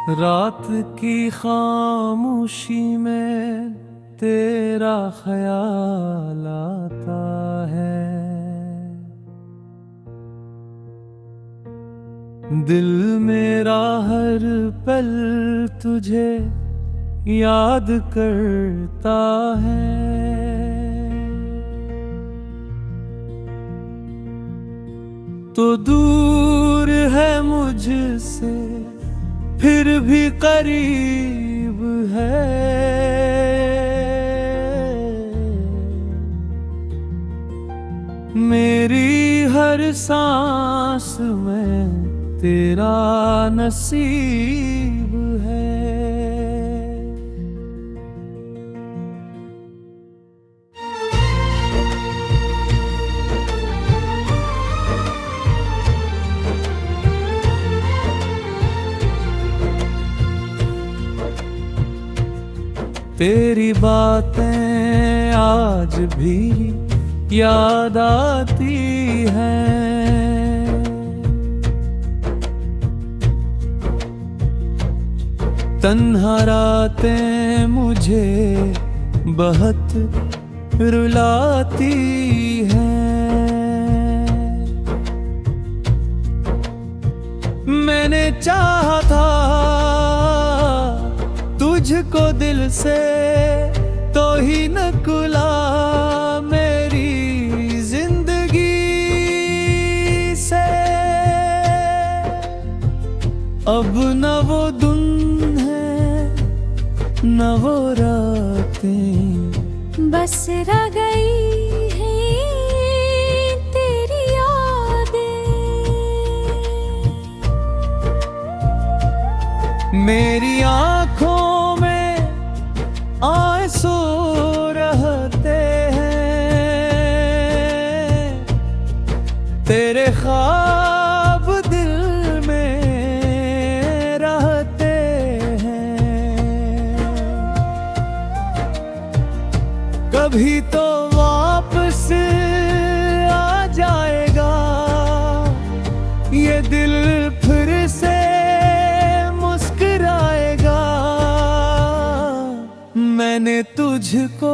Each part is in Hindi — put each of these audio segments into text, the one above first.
रात की खामोशी में तेरा ख्याल आता है। दिल मेरा हर पल तुझे याद करता है। तो दूर है मुझसे फिर भी करीब है। मेरी हर सांस में तेरा नसीब है। तेरी बातें आज भी याद आती हैं। तन्हा रातें मुझे बहुत रुलाती हैं। मैंने चाहा था तुझको दिल से, तो ही नकुला मेरी जिंदगी से। अब न वो दिन है न वो रातें, बस रह गई है तेरी यादें। मेरी आँखों आंसू रहते हैं। तेरे ख्वाब दिल में रहते हैं। कभी तो वापस आ जाएगा ये दिल, फिर से मैंने तुझको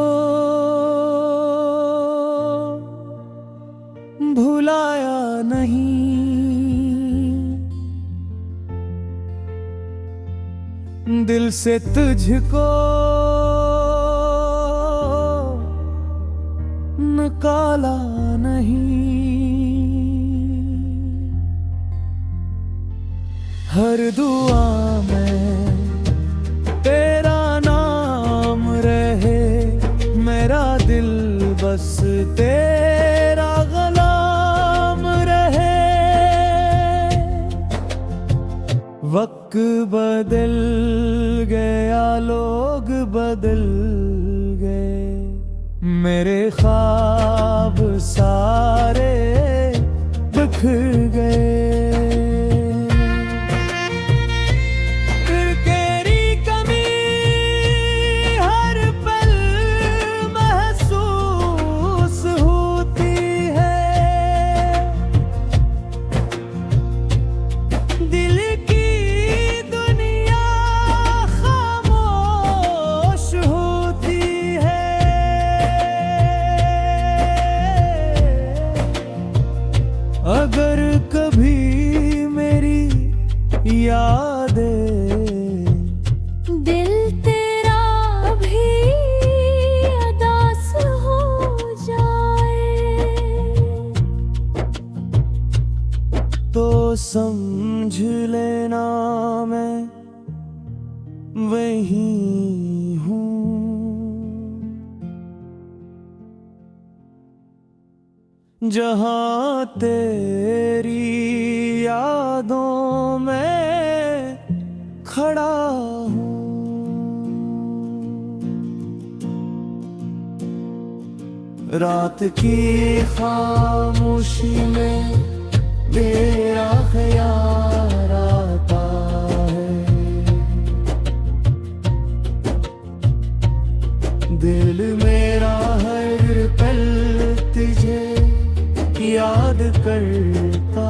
भुलाया नहीं। दिल से तुझको निकाला नहीं। हर दुआ में तेरा नाम रहे, मेरा दिल बस तेरा गुलाम रहे। वक्त बदल गया, लोग बदल गए, मेरे ख्वाब सारे बिखर गए। अगर कभी मेरी यादें दिल तेरा भी उदास हो जाए, तो समझ लेना मैं वही हूँ। जहाँ तेरी यादों में खड़ा हूँ। रात की खामोशी में तेरा ख्याल आता है। दिल मेरा हर पल तुझे याद करता